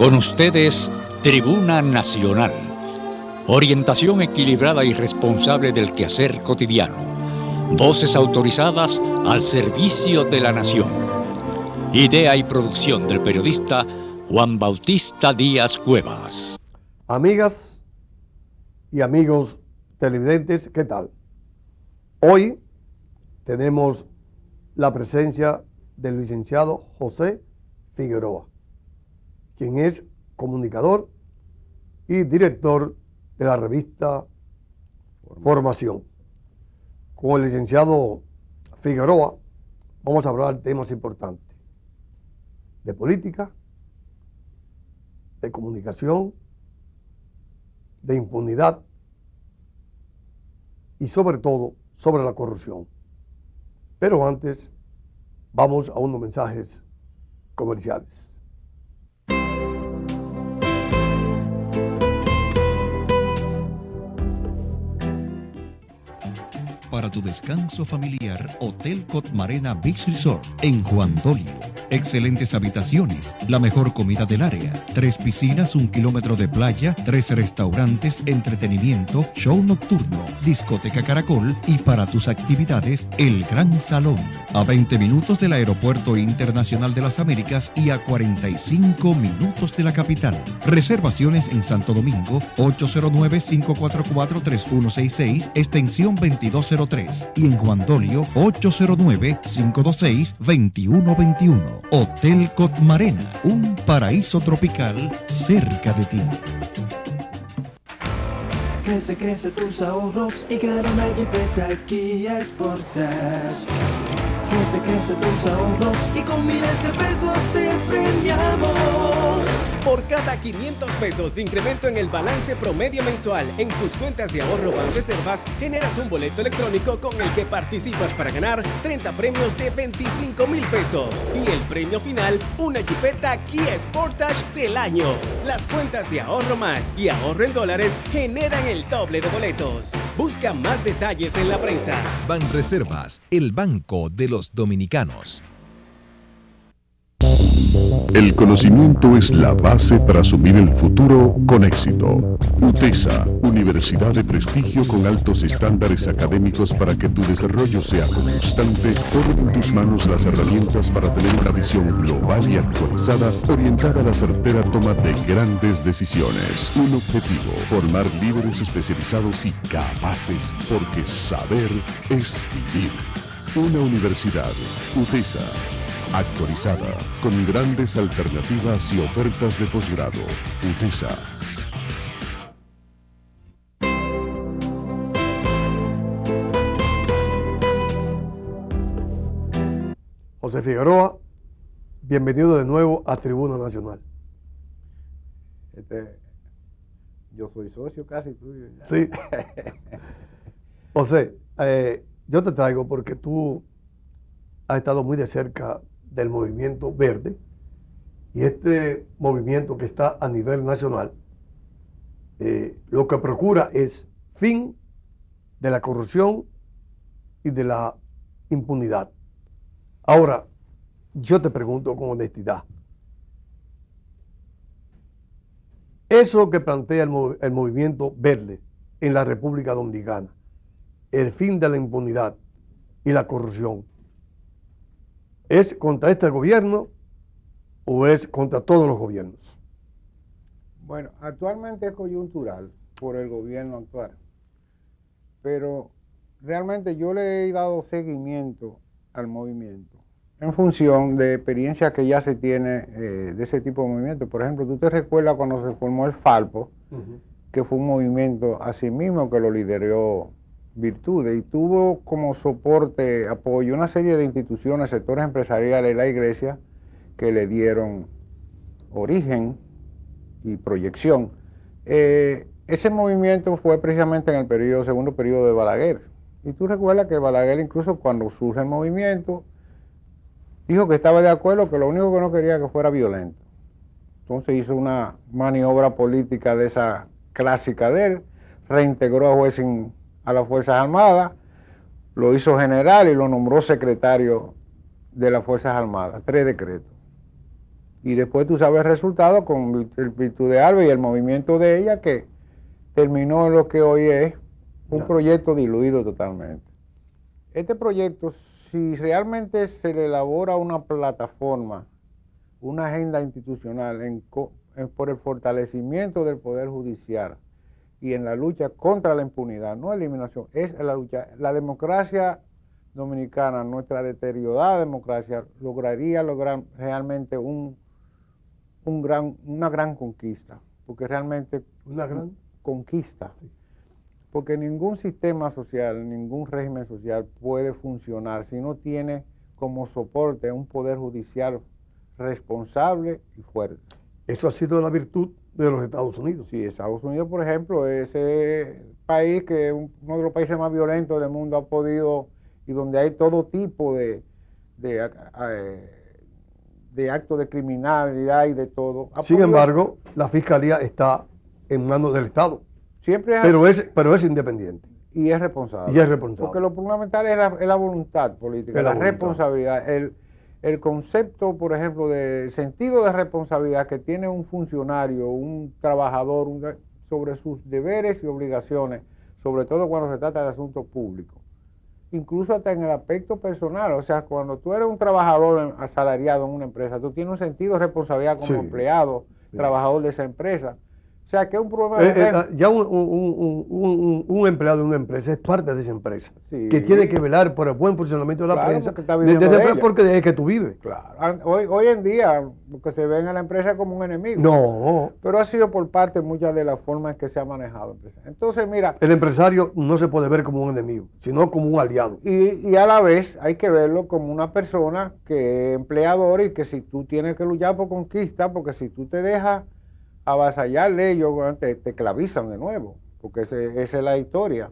Con ustedes, Tribuna Nacional. Orientación equilibrada y responsable del quehacer cotidiano. Voces autorizadas al servicio de la nación. Idea y producción del periodista Juan Bautista Díaz Cuevas. Amigas y amigos televidentes, ¿qué tal? Hoy tenemos la presencia del licenciado José Figueroa, quien es comunicador y director de la revista Formación. Con el licenciado Figueroa vamos a hablar de temas importantes, de política, de comunicación, de impunidad y sobre todo sobre la corrupción. Pero antes vamos a unos mensajes comerciales. Para tu descanso familiar, Hotel Cotmarena Beach Resort en Juan Dolio. Excelentes habitaciones, la mejor comida del área, 3 piscinas, 1 kilómetro de playa, 3 restaurantes, entretenimiento, show nocturno, discoteca Caracol y para tus actividades, el Gran Salón. A 20 minutos del Aeropuerto Internacional de las Américas y a 45 minutos de la capital. Reservaciones en Santo Domingo, 809-544-3166, extensión 2203. Y en Juan Dolio, 809-526-2121. Hotel Cotmarena, un paraíso tropical cerca de ti. Crece tus ahorros y gana una Jeepeta Kia Sportage. Crece tus ahorros y con miles de pesos te premiamos. Por cada 500 pesos de incremento en el balance promedio mensual en tus cuentas de ahorro Banreservas, generas un boleto electrónico con el que participas para ganar 30 premios de 25,000 pesos. Y el premio final, una Jeepeta Kia Sportage del año. Las cuentas de ahorro más y ahorro en dólares generan el doble de boletos. Busca más detalles en la prensa. Banreservas, el banco de los dominicanos. El conocimiento es la base para asumir el futuro con éxito. UTESA, Universidad de Prestigio con altos estándares académicos para que tu desarrollo sea constante, pone en tus manos las herramientas para tener una visión global y actualizada, orientada a la certera toma de grandes decisiones. Un objetivo, formar líderes especializados y capaces, porque saber es vivir. Una universidad, UTESA, actualizada, con grandes alternativas y ofertas de posgrado. UTESA. José Figueroa, bienvenido de nuevo a Tribuna Nacional. Yo soy socio casi tuyo. Ya. Sí. José, yo te traigo porque tú has estado muy de cerca del movimiento verde, y este movimiento que está a nivel nacional lo que procura es fin de la corrupción y de la impunidad. Ahora, yo te pregunto con honestidad, eso que plantea el movimiento verde en la República Dominicana, el fin de la impunidad y la corrupción, ¿es contra este gobierno o es contra todos los gobiernos? Bueno, actualmente es coyuntural por el gobierno actual, pero realmente yo le he dado seguimiento al movimiento en función de experiencia que ya se tiene de ese tipo de movimiento. Por ejemplo, tú te recuerdas cuando se formó el Falpo, que fue un movimiento así mismo que lo lideró Virtudes y tuvo como soporte, apoyo, una serie de instituciones, sectores empresariales y la iglesia que le dieron origen y proyección. Ese movimiento fue precisamente en el segundo periodo de Balaguer. Y tú recuerdas que Balaguer, incluso cuando surge el movimiento, dijo que estaba de acuerdo, que lo único que no quería que fuera violento. Entonces hizo una maniobra política de esa clásica de él, reintegró a juez a las Fuerzas Armadas, lo hizo general y lo nombró secretario de las Fuerzas Armadas, 3 decretos. Y después tú sabes el resultado con el Virtud de Alba y el movimiento de ella, que terminó en lo que hoy es un proyecto diluido totalmente. Este proyecto, si realmente se le elabora una plataforma, una agenda institucional por el fortalecimiento del Poder Judicial y en la lucha contra la impunidad, no eliminación, es la lucha. La democracia dominicana, nuestra deteriorada democracia, lograría realmente una gran conquista, porque realmente una gran conquista, porque ningún sistema social, ningún régimen social puede funcionar si no tiene como soporte un poder judicial responsable y fuerte. Eso ha sido la virtud de los Estados Unidos. Sí, Estados Unidos, por ejemplo, ese país que es uno de los países más violentos del mundo, ha podido, y donde hay todo tipo de actos de criminalidad y de todo. Sin embargo, la fiscalía está en manos del Estado. Siempre es pero es independiente. Y es responsable. Y es responsable. Porque lo fundamental es la voluntad política, la responsabilidad. El concepto, por ejemplo, del sentido de responsabilidad que tiene un funcionario, un trabajador, sobre sus deberes y obligaciones, sobre todo cuando se trata de asuntos públicos. Incluso hasta en el aspecto personal, o sea, cuando tú eres un trabajador asalariado en una empresa, tú tienes un sentido de responsabilidad como empleado, trabajador de esa empresa. O sea, que es un problema ya un empleado de una empresa es parte de esa empresa, que tiene que velar por el buen funcionamiento de la empresa, de esa empresa, porque es que tú vives. Claro. Hoy en día, porque se ven a la empresa como un enemigo. No. Pero ha sido por parte de muchas de las formas en que se ha manejado. Entonces, mira. El empresario no se puede ver como un enemigo, sino como un aliado. Y a la vez hay que verlo como una persona que es empleador y que si tú tienes que luchar por conquista, porque si tú te dejas avasallarle, ellos te esclavizan de nuevo, porque esa es la historia.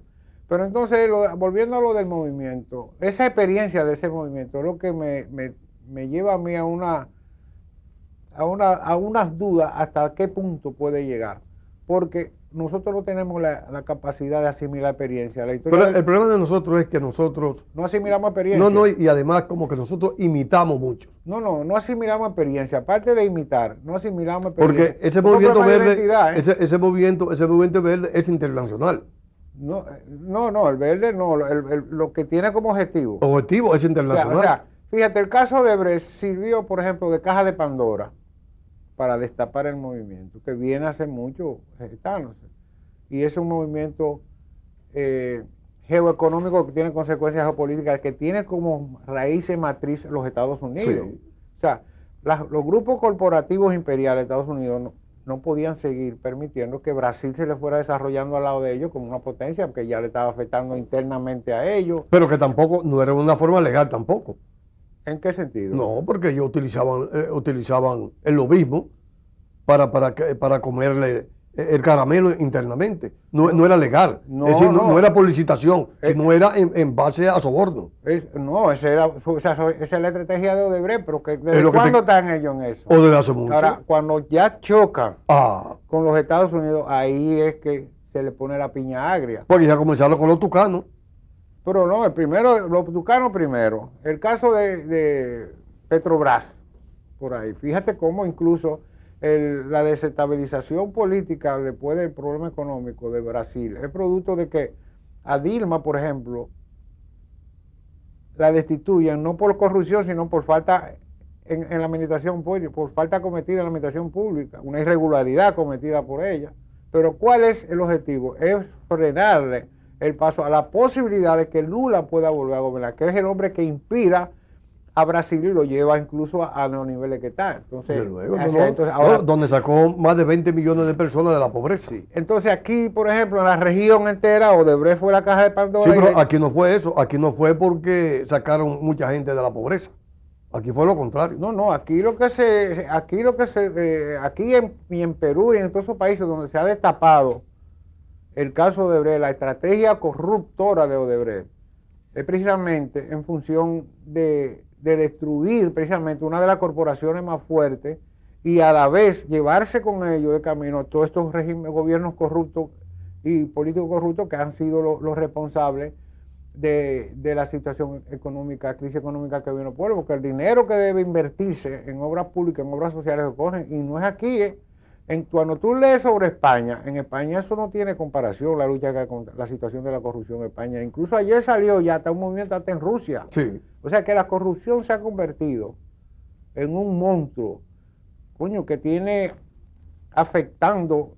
Pero entonces, volviendo a lo del movimiento, esa experiencia de ese movimiento es lo que me lleva a mí a unas dudas hasta qué punto puede llegar, porque nosotros no tenemos la capacidad de asimilar experiencia. La historia Pero el problema de nosotros es que nosotros no asimilamos experiencia. No, y además como que nosotros imitamos mucho. No asimilamos experiencia. Aparte de imitar, no asimilamos experiencia. Porque ese movimiento verde, ese movimiento verde es internacional. No, el verde no, lo que tiene como objetivo. Objetivo es internacional. O sea, fíjate, el caso de Brecht sirvió, por ejemplo, de caja de Pandora para destapar el movimiento, que viene hace mucho gestándose. Y es un movimiento geoeconómico que tiene consecuencias geopolíticas, que tiene como raíz matriz los Estados Unidos. Sí. O sea, los grupos corporativos imperiales de Estados Unidos no podían seguir permitiendo que Brasil se le fuera desarrollando al lado de ellos como una potencia, porque ya le estaba afectando internamente a ellos. Pero que tampoco, no era una forma legal tampoco. ¿En qué sentido? No, porque ellos utilizaban el lobismo para comerle el caramelo internamente. No era legal. Es decir, no era por licitación, sino era en base a soborno. Esa es la estrategia de Odebrecht, pero ¿desde cuándo están ellos en eso? O desde hace mucho. Ahora, cuando ya chocan con los Estados Unidos, ahí es que se le pone la piña agria. Porque ya comenzaron con los tucanos. Pero no, los tucanos primero. El caso de Petrobras, por ahí. Fíjate cómo incluso la desestabilización política después del problema económico de Brasil es producto de que a Dilma, por ejemplo, la destituyen no por corrupción, sino por falta en la administración pública, por falta cometida en la administración pública, una irregularidad cometida por ella. Pero ¿cuál es el objetivo? Es frenarle el paso a la posibilidad de que Lula pueda volver a gobernar, que es el hombre que inspira a Brasil y lo lleva incluso a los niveles que está. Entonces, ahora, donde sacó más de 20 millones de personas de la pobreza. Sí. Entonces aquí, por ejemplo, en la región entera, Odebrecht fue la caja de Pandora. Sí, pero aquí no fue eso, aquí no fue porque sacaron mucha gente de la pobreza. Aquí fue lo contrario. Aquí en Perú y en todos esos países donde se ha destapado el caso de Odebrecht, la estrategia corruptora de Odebrecht, es precisamente en función de destruir precisamente una de las corporaciones más fuertes y a la vez llevarse con ellos de camino todos estos gobiernos corruptos y políticos corruptos que han sido los responsables de la situación económica, crisis económica que viene el pueblo, porque el dinero que debe invertirse en obras públicas, en obras sociales, se cogen, y no es aquí, cuando tú lees sobre España, en España eso no tiene comparación, la lucha contra la situación de la corrupción en España. Incluso ayer salió ya hasta un movimiento hasta en Rusia. Sí. O sea que la corrupción se ha convertido en un monstruo, coño, que viene afectando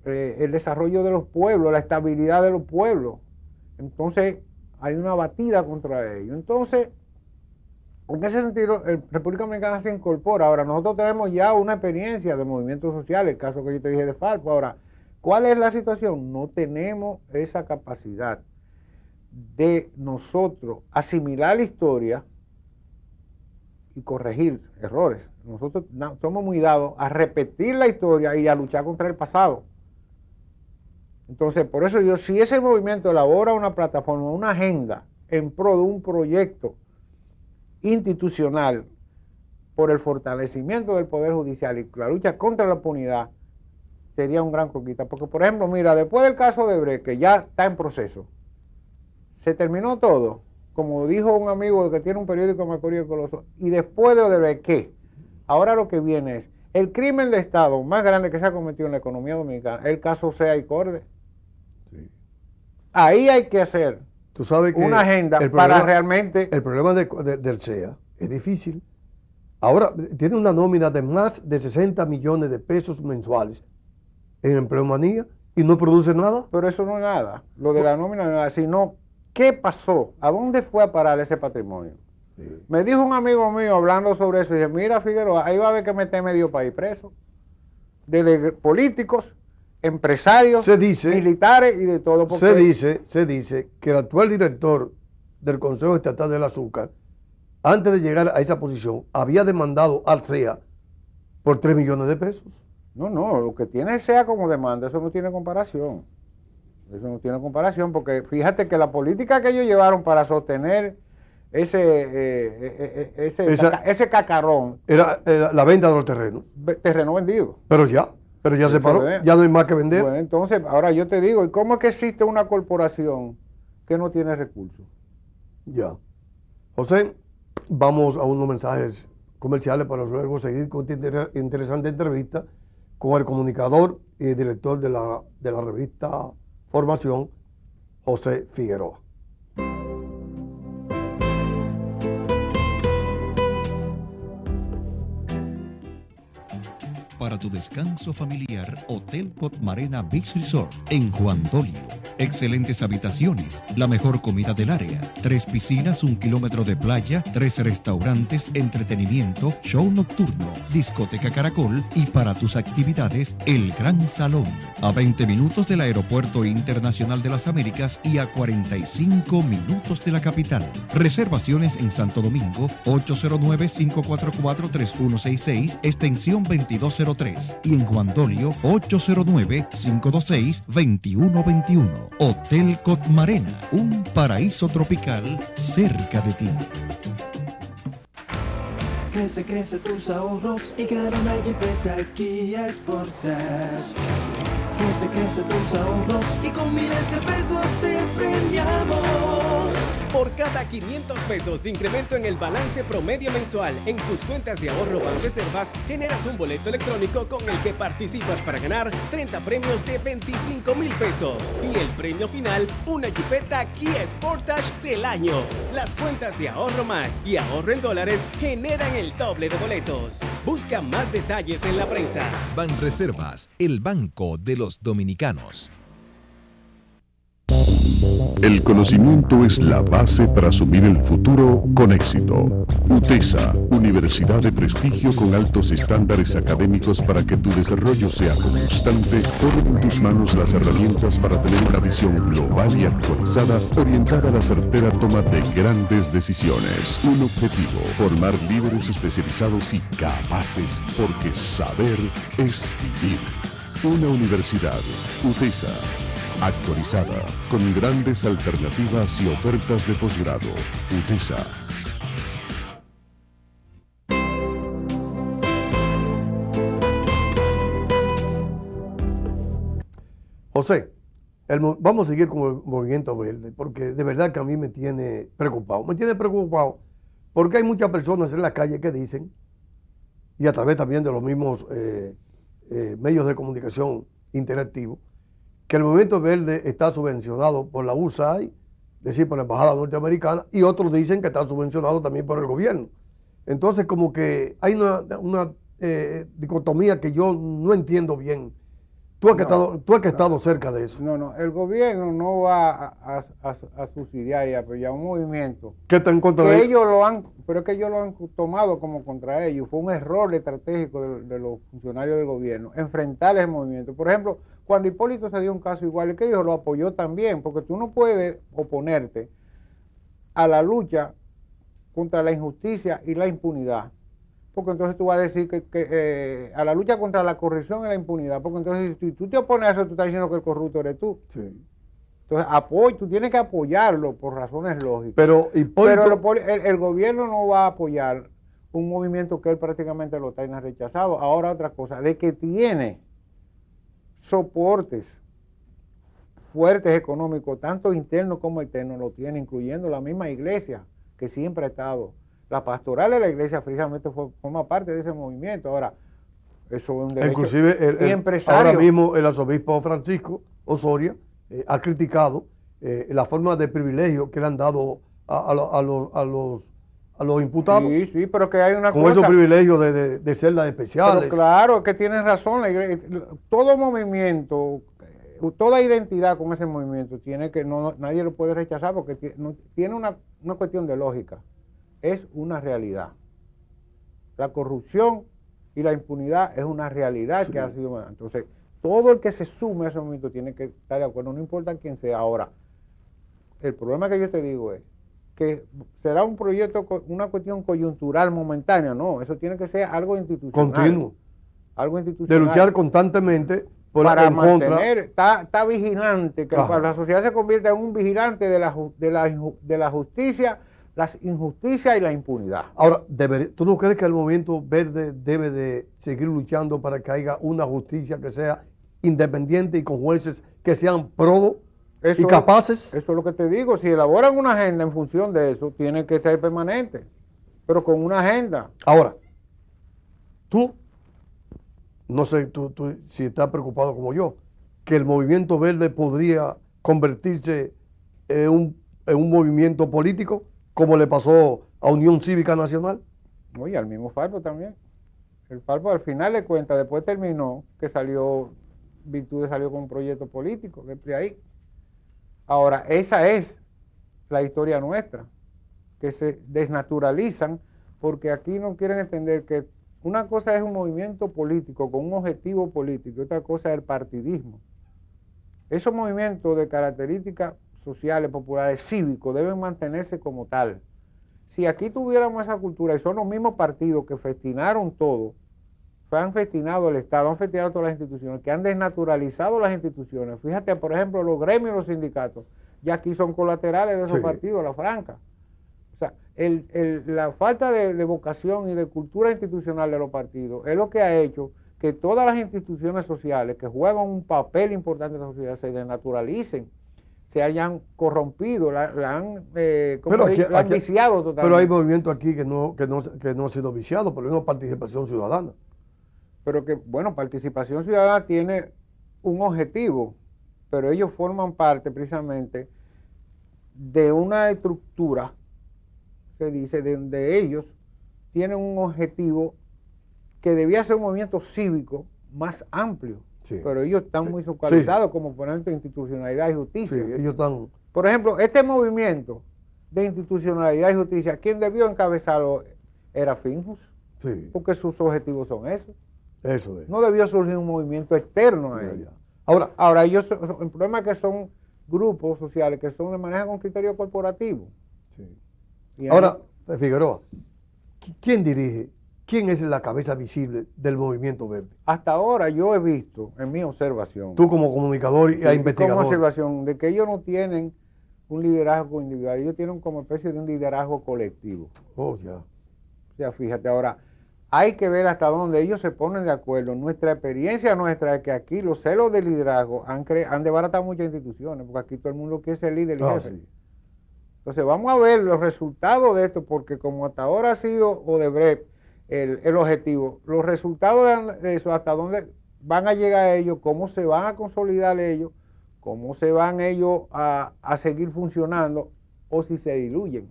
el desarrollo de los pueblos, la estabilidad de los pueblos. Entonces hay una batida contra ello. Entonces, en ese sentido, República Dominicana se incorpora. Ahora, nosotros tenemos ya una experiencia de movimientos sociales, el caso que yo te dije de Falpo. Ahora, ¿cuál es la situación? No tenemos esa capacidad de nosotros asimilar la historia y corregir errores. Nosotros somos muy dados a repetir la historia y a luchar contra el pasado. Entonces, por eso yo, si ese movimiento elabora una plataforma, una agenda en pro de un proyecto institucional por el fortalecimiento del Poder Judicial y la lucha contra la impunidad, sería un gran conquista. Porque, por ejemplo, mira, después del caso de Brecht, que ya está en proceso, se terminó todo, como dijo un amigo que tiene un periódico en Macorís de Coloso, y después de Odebrecht, ¿qué? Ahora lo que viene es el crimen de Estado más grande que se ha cometido en la economía dominicana, el caso Sea y Corde. Sí. Ahí hay que hacer Tú sabes que una agenda para realmente... El problema del CEA es difícil. Ahora tiene una nómina de más de 60 millones de pesos mensuales en empleomanía y no produce nada. Pero eso no es nada. Lo de la nómina no es nada, sino ¿qué pasó? ¿A dónde fue a parar ese patrimonio? Sí. Me dijo un amigo mío hablando sobre eso, y dice, mira Figueroa, ahí va a haber que meter medio país preso, desde políticos, empresarios, militares y de todo. Porque se dice que el actual director del Consejo Estatal del Azúcar, antes de llegar a esa posición, había demandado al CEA por 3 millones de pesos. No, lo que tiene el CEA como demanda, eso no tiene comparación. Eso no tiene comparación, porque fíjate que la política que ellos llevaron para sostener ese cacarón era la venta de los terrenos. Terreno vendido. Pero ya se paró, ya no hay más que vender. Bueno, entonces, ahora yo te digo, ¿y cómo es que existe una corporación que no tiene recursos? Ya. José, vamos a unos mensajes comerciales para luego seguir con esta interesante entrevista con el comunicador y director de la revista Formación, José Figueroa. Para tu descanso familiar, Hotel Cotmarena Beach Resort en Juan Dolio. Excelentes habitaciones, la mejor comida del área, 3 piscinas, 1 kilómetro de playa, 3 restaurantes, entretenimiento, show nocturno, discoteca Caracol y para tus actividades, el Gran Salón. A 20 minutos del Aeropuerto Internacional de las Américas y a 45 minutos de la capital. Reservaciones en Santo Domingo, 809-544-3166, extensión 2203. Y en Juan Dolio, 809-526-2121. Hotel Cotmarena, un paraíso tropical cerca de ti. Crece tus ahorros y gana una Jeepeta Kia Sportage. Crece tus ahorros y con miles de pesos te premiamos. Por cada 500 pesos de incremento en el balance promedio mensual en tus cuentas de ahorro Banreservas, generas un boleto electrónico con el que participas para ganar 30 premios de 25,000 pesos. Y el premio final, una Jeepeta Kia Sportage del año. Las cuentas de ahorro más y ahorro en dólares generan el doble de boletos. Busca más detalles en la prensa. Banreservas, el banco de los dominicanos. El conocimiento es la base para asumir el futuro con éxito. UTESA, Universidad de Prestigio con altos estándares académicos para que tu desarrollo sea constante, pone en tus manos las herramientas para tener una visión global y actualizada, orientada a la certera toma de grandes decisiones. Un objetivo, formar líderes especializados y capaces, porque saber es vivir. Una universidad, UTESA, actualizada, con grandes alternativas y ofertas de posgrado. UTESA. José, Vamos a seguir con el movimiento verde, porque de verdad que a mí me tiene preocupado. Me tiene preocupado porque hay muchas personas en la calle que dicen, y a través también de los mismos medios de comunicación interactivos, que el movimiento verde está subvencionado por la USAID, es decir, por la Embajada Norteamericana, y otros dicen que está subvencionado también por el gobierno. Entonces, como que hay una dicotomía que yo no entiendo bien. Tú has estado cerca de eso. No, el gobierno no va a subsidiar y apoyar un movimiento ¿Qué está en contra que de ellos pero es que ellos lo han tomado como contra ellos. Fue un error estratégico de los funcionarios del gobierno enfrentar ese movimiento. Por ejemplo, cuando Hipólito se dio un caso igual, es que ellos lo apoyó también, porque tú no puedes oponerte a la lucha contra la injusticia y la impunidad. Porque entonces tú vas a decir que a la lucha contra la corrupción y la impunidad, porque entonces si tú te opones a eso, tú estás diciendo que el corrupto eres tú. Sí. Entonces tú tienes que apoyarlo por razones lógicas. Pero el gobierno no va a apoyar un movimiento que él prácticamente lo tiene rechazado. Ahora otra cosa, de que tiene soportes fuertes económicos, tanto internos como externos, lo tiene, incluyendo la misma iglesia que siempre ha estado. La pastoral de la iglesia precisamente forma parte de ese movimiento. Ahora, eso es un derecho. Inclusive ahora mismo el arzobispo Francisco Osoria ha criticado la forma de privilegio que le han dado a los imputados. Sí, pero que hay una con cosa. Con esos privilegios de celdas especiales. Pero claro, que tienes razón. La iglesia, todo movimiento, toda identidad con ese movimiento tiene que nadie lo puede rechazar porque tiene una cuestión de lógica. Es una realidad. La corrupción y la impunidad es una realidad que ha sido. Entonces, todo el que se sume a ese movimiento tiene que estar de acuerdo, no importa quién sea. Ahora, el problema que yo te digo es que será un proyecto, una cuestión coyuntural momentánea, no, eso tiene que ser algo institucional. Continuo. Algo institucional. De luchar constantemente para mantener, está vigilante, que la sociedad se convierta en un vigilante de la justicia, las injusticias y la impunidad. Ahora, ¿tú no crees que el movimiento verde debe de seguir luchando para que haya una justicia que sea independiente y con jueces que sean probos y capaces? Eso es lo que te digo. Si elaboran una agenda en función de eso, tiene que ser permanente, pero con una agenda. Ahora, tú, no sé tú si estás preocupado como yo, que el movimiento verde podría convertirse en un movimiento político, como le pasó a Unión Cívica Nacional. Oye, al mismo Falpo también. El Falpo al final de cuentas, después terminó, que Virtudes salió con un proyecto político, desde ahí. Ahora, esa es la historia nuestra, que se desnaturalizan, porque aquí no quieren entender que una cosa es un movimiento político con un objetivo político, y otra cosa es el partidismo. Esos movimientos de características sociales, populares, cívicos, deben mantenerse como tal. Si aquí tuviéramos esa cultura, y son los mismos partidos que festinaron todo, han festinado el Estado, han festinado todas las instituciones, que han desnaturalizado las instituciones. Fíjate, por ejemplo, los gremios y los sindicatos, ya aquí son colaterales de esos partidos, la franca. O sea, la falta de vocación y de cultura institucional de los partidos es lo que ha hecho que todas las instituciones sociales que juegan un papel importante en la sociedad se desnaturalicen, se hayan corrompido, la han viciado totalmente. Pero hay movimientos aquí que no han sido viciados, por ejemplo, participación ciudadana. Pero que, bueno, participación ciudadana tiene un objetivo, pero ellos forman parte precisamente de una estructura, se dice, donde ellos tienen un objetivo que debía ser un movimiento cívico más amplio. Sí. Pero ellos están muy focalizados, como por ejemplo institucionalidad y justicia. Sí, ellos están. Por ejemplo, este movimiento de institucionalidad y justicia, quien debió encabezarlo era Finjus, porque sus objetivos son esos. Eso es. No debió surgir un movimiento externo a ellos. Ahora ellos, el problema es que son grupos sociales que son de maneja con criterio corporativo. Sí. Ahora, Figueroa, ¿quién dirige? ¿Quién es la cabeza visible del movimiento verde? Hasta ahora yo he visto, en mi observación. Tú como comunicador y investigador. Como observación de que ellos no tienen un liderazgo individual, ellos tienen como especie de un liderazgo colectivo. Oh, ya. O sea, fíjate, ahora, hay que ver hasta dónde ellos se ponen de acuerdo. Nuestra experiencia es que aquí los celos de liderazgo han desbaratado muchas instituciones, porque aquí todo el mundo quiere ser líder y jefe. Sí. Entonces vamos a ver los resultados de esto, porque como hasta ahora ha sido Odebrecht el objetivo, los resultados de eso, hasta dónde van a llegar ellos, cómo se van a consolidar ellos, cómo se van ellos a seguir funcionando, o si se diluyen,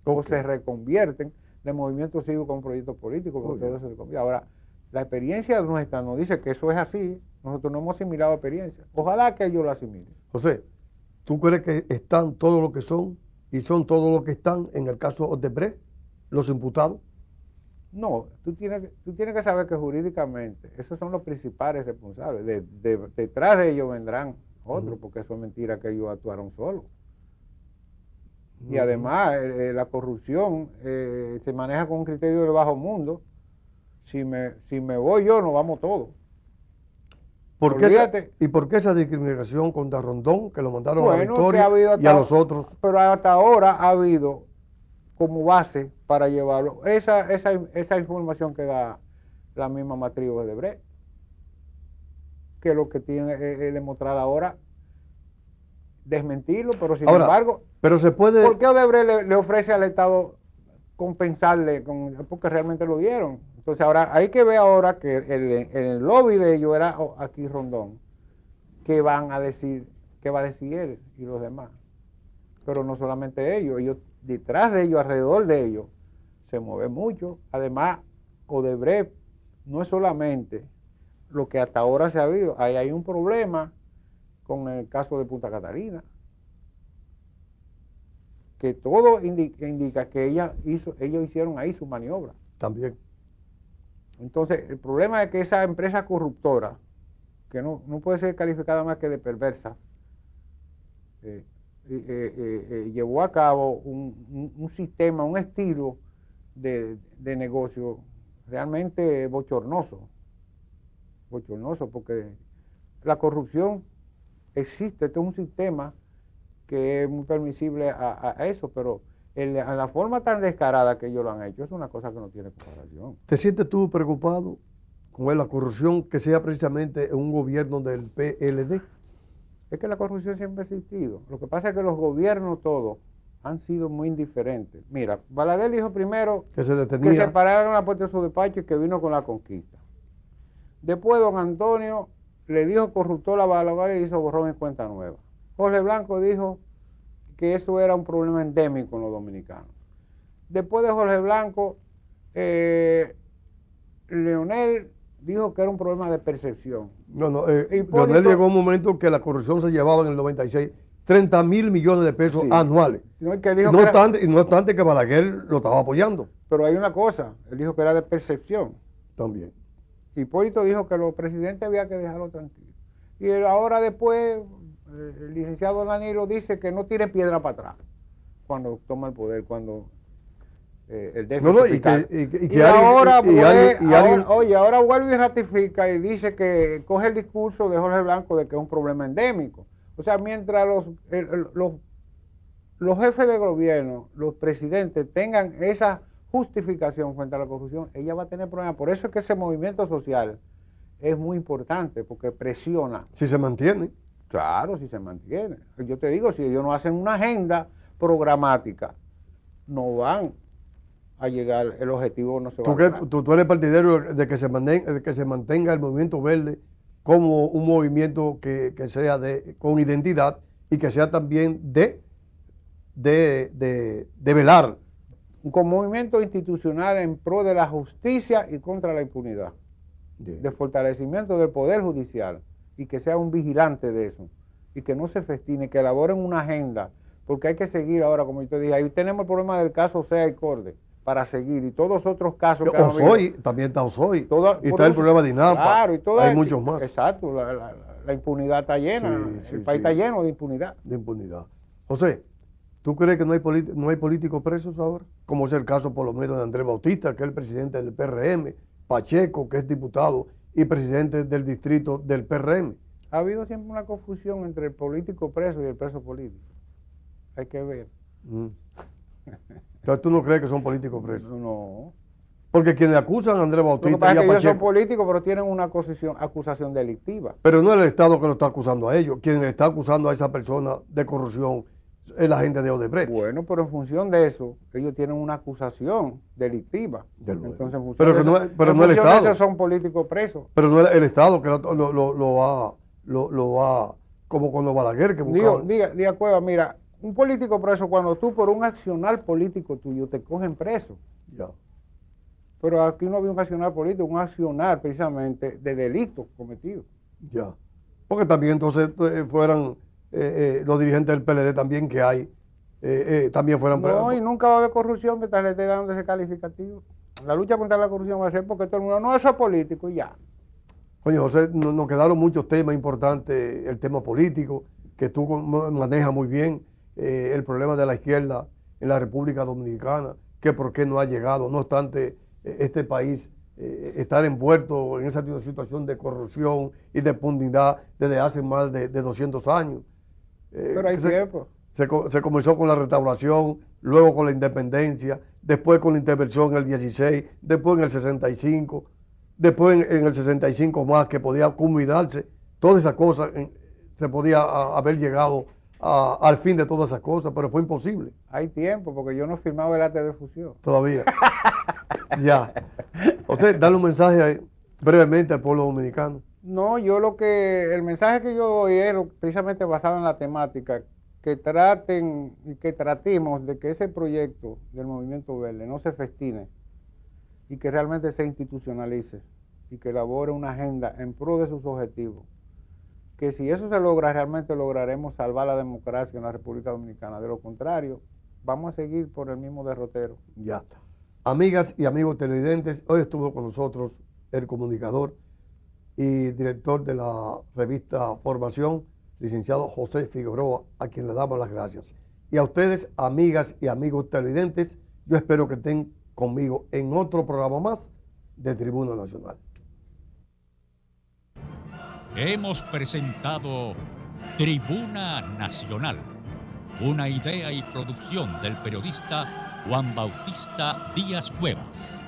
o se reconvierten de movimiento cívico con proyectos políticos, porque todo eso se convierte. Ahora, la experiencia nuestra nos dice que eso es así, nosotros no hemos asimilado experiencia. Ojalá que ellos lo asimilen. José, ¿tú crees que están todos los que son y son todos los que están en el caso Odebrecht, los imputados? No, tú tienes que saber que jurídicamente esos son los principales responsables. Detrás de ellos vendrán otros, porque eso es mentira que ellos actuaron solos. Y además, la corrupción se maneja con un criterio del bajo mundo. Si me voy yo, nos vamos todos. ¿Y por qué esa discriminación contra Rondón, que lo mandaron a la Bueno, Victoria y a los otros? Pero hasta ahora ha habido como base para llevarlo esa información que da la misma matriz de Odebrecht, que lo que tiene es demostrar ahora, desmentirlo, pero sin embargo, pero se puede... ¿por qué Odebrecht le ofrece al Estado compensarle? Porque realmente lo dieron. Entonces ahora hay que ver ahora que el lobby de ellos era aquí Rondón, ¿qué va a decir él y los demás? Pero no solamente ellos detrás de ellos, alrededor de ellos, se mueve mucho. Además, Odebrecht no es solamente lo que hasta ahora se ha habido, hay un problema con el caso de Punta Catalina, que todo indica que ellos hicieron ahí su maniobra. También. Entonces, el problema es que esa empresa corruptora, que no puede ser calificada más que de perversa, llevó a cabo un sistema, un estilo de negocio realmente bochornoso, porque la corrupción existe, esto es un sistema que es muy permisible a eso, pero en la forma tan descarada que ellos lo han hecho, es una cosa que no tiene comparación. ¿Te sientes tú preocupado con la corrupción que sea precisamente en un gobierno del PLD? Es que la corrupción siempre ha existido. Lo que pasa es que los gobiernos todos han sido muy indiferentes. Mira, Balaguer dijo primero que se pararan la puerta de su despacho y que vino con la conquista. Después don Antonio le dijo corruptor a Balaguer y hizo borrón en cuenta nueva. Jorge Blanco dijo que eso era un problema endémico en los dominicanos. Después de Jorge Blanco, Leonel dijo que era un problema de percepción. Leonel llegó a un momento que la corrupción se llevaba en el 96 30.000 millones de pesos anuales. No obstante que Balaguer lo estaba apoyando. Pero hay una cosa, él dijo que era de percepción. También. Hipólito dijo que los presidentes había que dejarlo tranquilo. Y ahora después, el licenciado Danilo dice que no tire piedra para atrás cuando toma el poder, cuando el déficit ahora vuelve y ratifica y dice que coge el discurso de Jorge Blanco de que es un problema endémico. O sea, mientras los jefes de gobierno, los presidentes tengan esa justificación frente a la corrupción, ella va a tener problemas. Por eso es que ese movimiento social es muy importante, porque presiona. Si se mantiene. Claro, si se mantiene. Yo te digo, si ellos no hacen una agenda programática, no van a llegar, el objetivo no se va a lograr. ¿Tú eres partidario de que se mantenga el movimiento verde como un movimiento que sea con identidad y que sea también de velar? Con movimiento institucional en pro de la justicia y contra la impunidad, de fortalecimiento del poder judicial, y que sea un vigilante de eso, y que no se festine, que elaboren una agenda, porque hay que seguir ahora, como yo te dije, ahí tenemos el problema del caso Sea y Corde, para seguir, y todos los otros casos que Osoy, también está Osoy, y está el problema de INAPA, claro, y hay muchos más. Exacto, la impunidad está llena, el país está lleno de impunidad. José, ¿tú crees que no hay políticos presos ahora? Como es el caso por lo menos de Andrés Bautista, que es el presidente del PRM, Pacheco, que es diputado y presidente del distrito del PRM. Ha habido siempre una confusión entre el político preso y el preso político. Hay que ver. Entonces, ¿tú no crees que son políticos presos? No. Porque quienes acusan a Andrés Lo que Bautista pasa y es a que ellos son Pacheco, políticos, pero tienen una acusación delictiva. pero no es el Estado que lo está acusando a ellos. Quien está acusando a esa persona de corrupción es la gente de Odebrecht. Bueno, pero en función de eso, ellos tienen una acusación delictiva. De luego. Entonces, en función Pero de que eso, no es- pero en no el función de Estado. eso son políticos presos. Pero no es el Estado que lo va, como cuando Balaguer, que buscaban. Diga Cueva, mira, un político preso cuando tú por un accionar político tuyo te cogen preso. Ya. Pero aquí no había un accionar político, un accionar precisamente de delitos cometidos. Ya. Porque también entonces fueran los dirigentes del PLD también que hay, también fueran... No, y nunca va a haber corrupción mientras le esté dando ese calificativo. La lucha contra la corrupción va a ser porque todo el mundo, no, eso es político y ya. Coño, José, nos quedaron muchos temas importantes, el tema político, que tú manejas muy bien, el problema de la izquierda en la República Dominicana, que por qué no ha llegado, no obstante este país estar envuelto en esa situación de corrupción y de impunidad desde hace más de 200 años. Pero hay tiempo. Se comenzó con la restauración, luego con la independencia, después con la intervención en el 16, después en el 65, después en el 65 más, que podía culminarse. Todas esas cosas se podía haber llegado al fin de todas esas cosas, pero fue imposible. Hay tiempo, porque yo no firmaba el acta de fusión. Todavía. Ya. O sea, darle un mensaje brevemente al pueblo dominicano. No, el mensaje que yo doy es precisamente basado en la temática, que traten y que tratemos de que ese proyecto del Movimiento Verde no se festine y que realmente se institucionalice y que elabore una agenda en pro de sus objetivos. Que si eso se logra, realmente lograremos salvar la democracia en la República Dominicana. De lo contrario, vamos a seguir por el mismo derrotero. Ya. Amigas y amigos televidentes, hoy estuvo con nosotros el comunicador y director de la revista Formación, licenciado José Figueroa, a quien le damos las gracias. Y a ustedes, amigas y amigos televidentes, yo espero que estén conmigo en otro programa más de Tribuna Nacional. Hemos presentado Tribuna Nacional, una idea y producción del periodista Juan Bautista Díaz Cuevas.